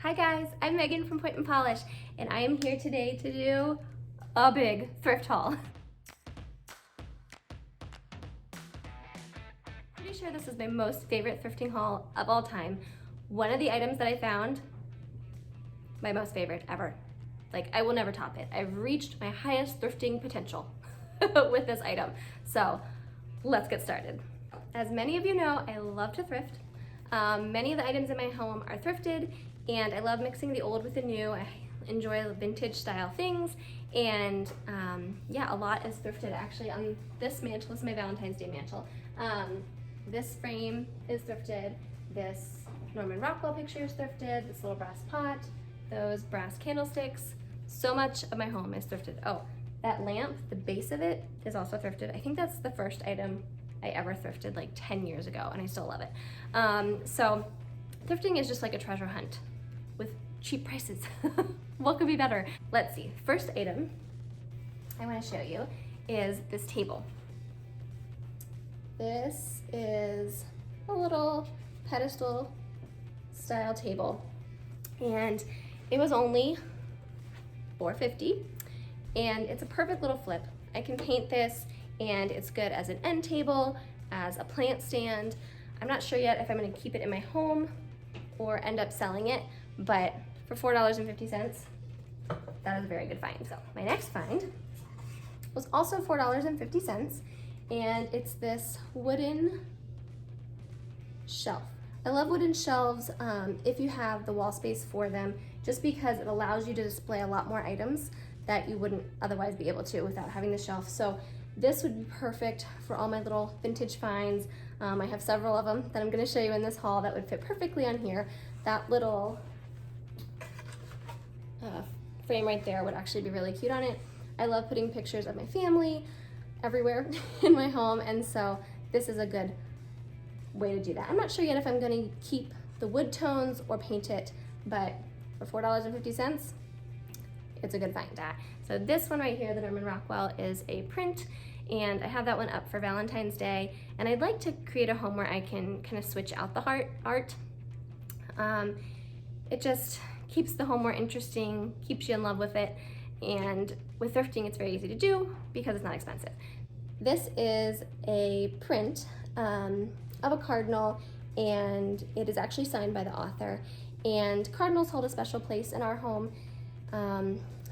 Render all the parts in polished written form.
Hi guys, I'm Megan from Point and Polish, and I am here today to do a big thrift haul. Pretty sure this is my most favorite thrifting haul of all time. One of the items that I found, my most favorite ever. Like, I will never top it. I've reached my highest thrifting potential with this item. So let's get started. As many of you know, I love to thrift. Many of the items in my home are thrifted, and I love mixing the old with the new. I enjoy vintage style things, and yeah, a lot is thrifted. Actually, on this mantle, this is my Valentine's Day mantle. This frame is thrifted. This Norman Rockwell picture is thrifted. This little brass pot, those brass candlesticks. So much of my home is thrifted. Oh, that lamp, the base of it is also thrifted. I think that's the first item I ever thrifted like 10 years ago, and I still love it. So thrifting is just like a treasure hunt with cheap prices. What could be better? Let's see. First item I want to show you is this table. This is a little pedestal style table, and it was only $4.50, and it's a perfect little flip. I can paint this, and it's good as an end table, as a plant stand. I'm not sure yet if I'm going to keep it in my home or end up selling it, but for $4.50, that is a very good find. So my next find was also $4.50, and it's this wooden shelf. I love wooden shelves if you have the wall space for them, just because it allows you to display a lot more items that you wouldn't otherwise be able to without having the shelf. So this would be perfect for all my little vintage finds. I have several of them that I'm gonna show you in this haul that would fit perfectly on here. That little frame right there would actually be really cute on it. I love putting pictures of my family everywhere in my home, and so this is a good way to do that. I'm not sure yet if I'm gonna keep the wood tones or paint it, but for $4.50, it's a good find. So this one right here, the Norman Rockwell, is a print, and I have that one up for Valentine's Day, and I'd like to create a home where I can kind of switch out the art. It just keeps the home more interesting, keeps you in love with it, and with thrifting it's very easy to do because it's not expensive. This is a print of a cardinal, and it is actually signed by the author, and cardinals hold a special place in our home.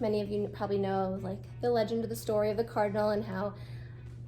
Many of you probably know like the legend of the story of the cardinal, and how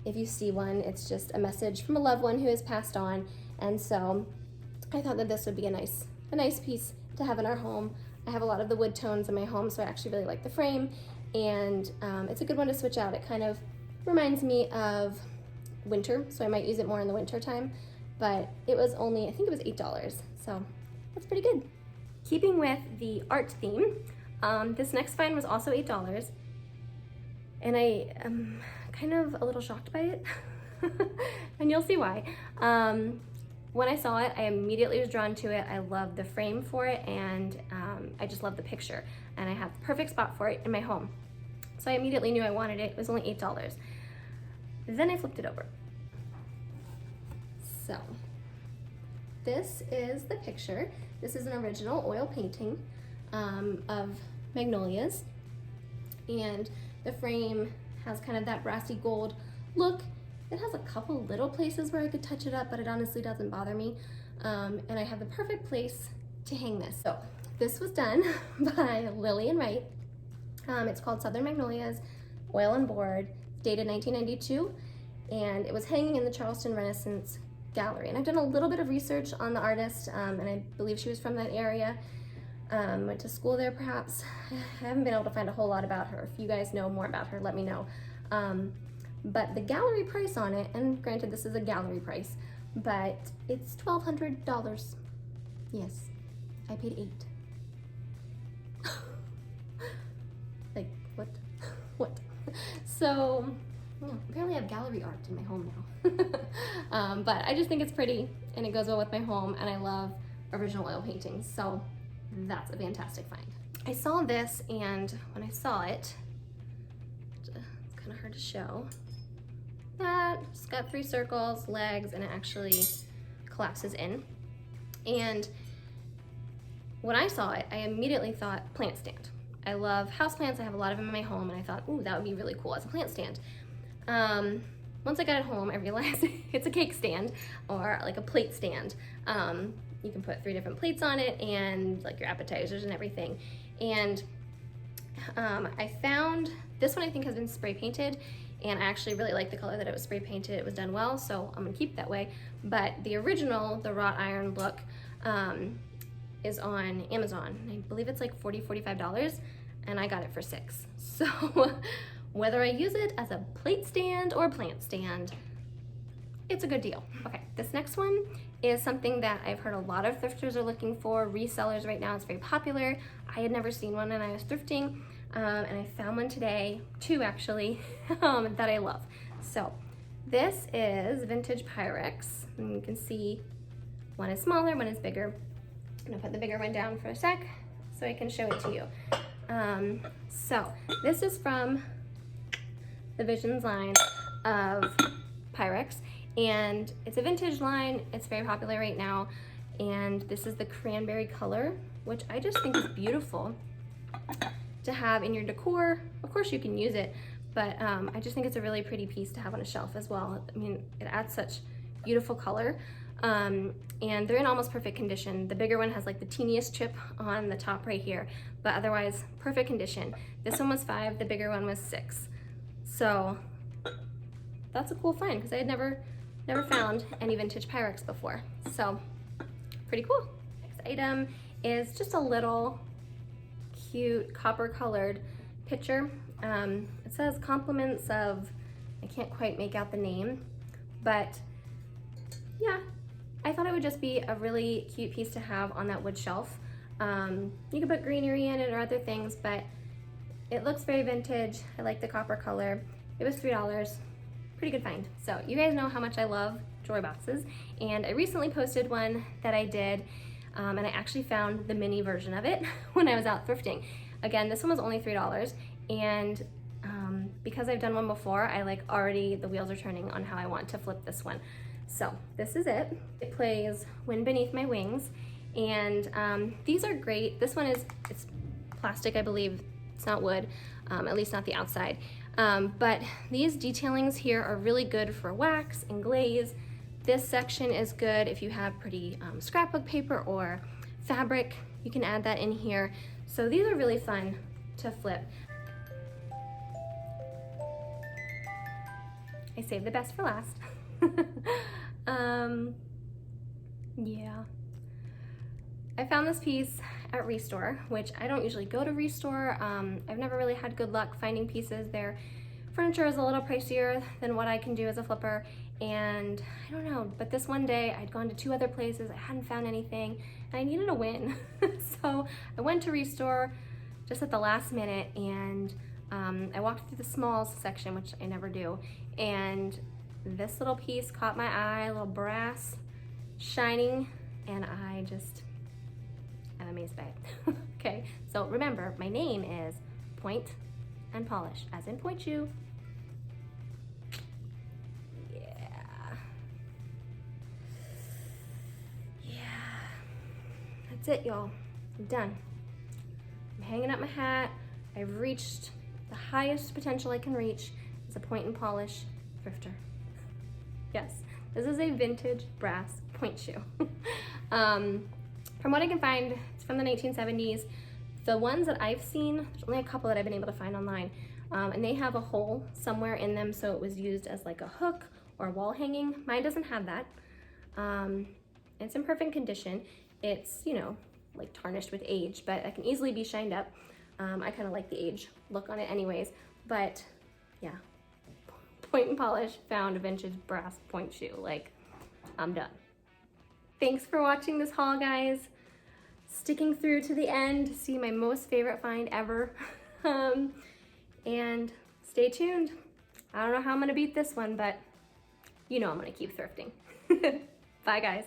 if you see one, it's just a message from a loved one who has passed on. And so I thought that this would be a nice piece to have in our home. I have a lot of the wood tones in my home, so I actually really like the frame, and it's a good one to switch out. It kind of reminds me of winter, so I might use it more in the winter time, but it was only, I think it was $8, so that's pretty good. Keeping with the art theme, this next find was also $8, and I am kind of a little shocked by it, and you'll see why. When I saw it, I immediately was drawn to it. I love the frame for it, and I just love the picture, and I have the perfect spot for it in my home. So I immediately knew I wanted it. It was only $8. Then I flipped it over. So this is the picture. This is an original oil painting of magnolias, and the frame has kind of that brassy gold look. It has a couple little places where I could touch it up, but it honestly doesn't bother me. And I have the perfect place to hang this. So this was done by Lily and Wright. It's called Southern Magnolias, oil and board, dated 1992, and it was hanging in the Charleston Renaissance Gallery. And I've done a little bit of research on the artist, and I believe she was from that area. Went to school there perhaps. I haven't been able to find a whole lot about her. If you guys know more about her, let me know. But the gallery price on it, and granted this is a gallery price, but it's $1,200. Yes, I paid $8. Like, what? What? So, yeah, apparently I have gallery art in my home now. But I just think it's pretty, and it goes well with my home, and I love original oil paintings, so that's a fantastic find. I saw this, and when I saw it, it's kind of hard to show, that it's got 3 circles, legs, and it actually collapses in. And when I saw it, I immediately thought plant stand. I love houseplants. I have a lot of them in my home, and I thought, ooh, that would be really cool as a plant stand. Once I got it home, I realized it's a cake stand or like a plate stand. You can put 3 different plates on it and like your appetizers and everything. And I found this one, I think has been spray painted, and I actually really like the color that it was spray painted. It was done well, so I'm gonna keep it that way. But the original, the wrought iron look, is on Amazon. I believe it's like $45, and I got it for $6. So whether I use it as a plate stand or plant stand, it's a good deal. Okay, this next one is something that I've heard a lot of thrifters are looking for, resellers right now. It's very popular. I had never seen one and I was thrifting, and I found one today, 2 actually, that I love. So this is vintage Pyrex, and you can see one is smaller, one is bigger. I'm gonna put the bigger one down for a sec so I can show it to you. So this is from the Visions line of Pyrex, and it's a vintage line. It's very popular right now, and this is the cranberry color, which I just think is beautiful to have in your decor. Of course you can use it, but I just think it's a really pretty piece to have on a shelf as well. I mean, it adds such beautiful color, and they're in almost perfect condition. The bigger one has like the teeniest chip on the top right here, but otherwise perfect condition. This one was $5, the bigger one was $6. So that's a cool find because I had never found any vintage Pyrex before. So pretty cool. Next item is just a little cute copper colored pitcher. It says compliments of, I can't quite make out the name, but yeah, I thought it would just be a really cute piece to have on that wood shelf. You can put greenery in it or other things, but it looks very vintage. I like the copper color. It was $3. Pretty good find. So you guys know how much I love jewelry boxes, and I recently posted one that I did, and I actually found the mini version of it when I was out thrifting. Again, this one was only $3, and because I've done one before, I like already, the wheels are turning on how I want to flip this one. So this is it. It plays Wind Beneath My Wings, and these are great. This one it's plastic, I believe. It's not wood, at least not the outside. But these detailings here are really good for wax and glaze. This section is good if you have pretty scrapbook paper or fabric. You can add that in here. So these are really fun to flip. I saved the best for last. Yeah. I found this piece at Restore, which I don't usually go to Restore. I've never really had good luck finding pieces. Their furniture is a little pricier than what I can do as a flipper, and I don't know, but this one day I'd gone to 2 other places, I hadn't found anything, and I needed a win. So I went to Restore just at the last minute, and I walked through the smalls section, which I never do, and this little piece caught my eye, a little brass, shining, and I'm amazed by it. Okay, so remember, my name is Point and Polish, as in point shoe. Yeah. That's it, y'all. I'm done. I'm hanging up my hat. I've reached the highest potential I can reach as a Point and Polish thrifter. Yes, this is a vintage brass point shoe. From what I can find, it's from the 1970s. The ones that I've seen, there's only a couple that I've been able to find online, and they have a hole somewhere in them, so it was used as like a hook or wall hanging. Mine doesn't have that. It's in perfect condition. It's, you know, like tarnished with age, but it can easily be shined up. I kind of like the age look on it anyways, but yeah. Point and Polish found a vintage brass point shoe. Like, I'm done. Thanks for watching this haul, guys. Sticking through to the end to see my most favorite find ever. And stay tuned. I don't know how I'm gonna beat this one, but you know I'm gonna keep thrifting. Bye, guys.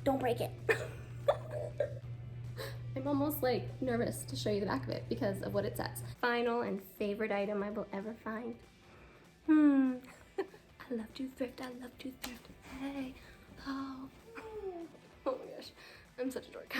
Don't break it. I'm almost like nervous to show you the back of it because of what it says. Final and favorite item I will ever find. I love to thrift, I love to thrift. Hey, oh. I'm such a dork.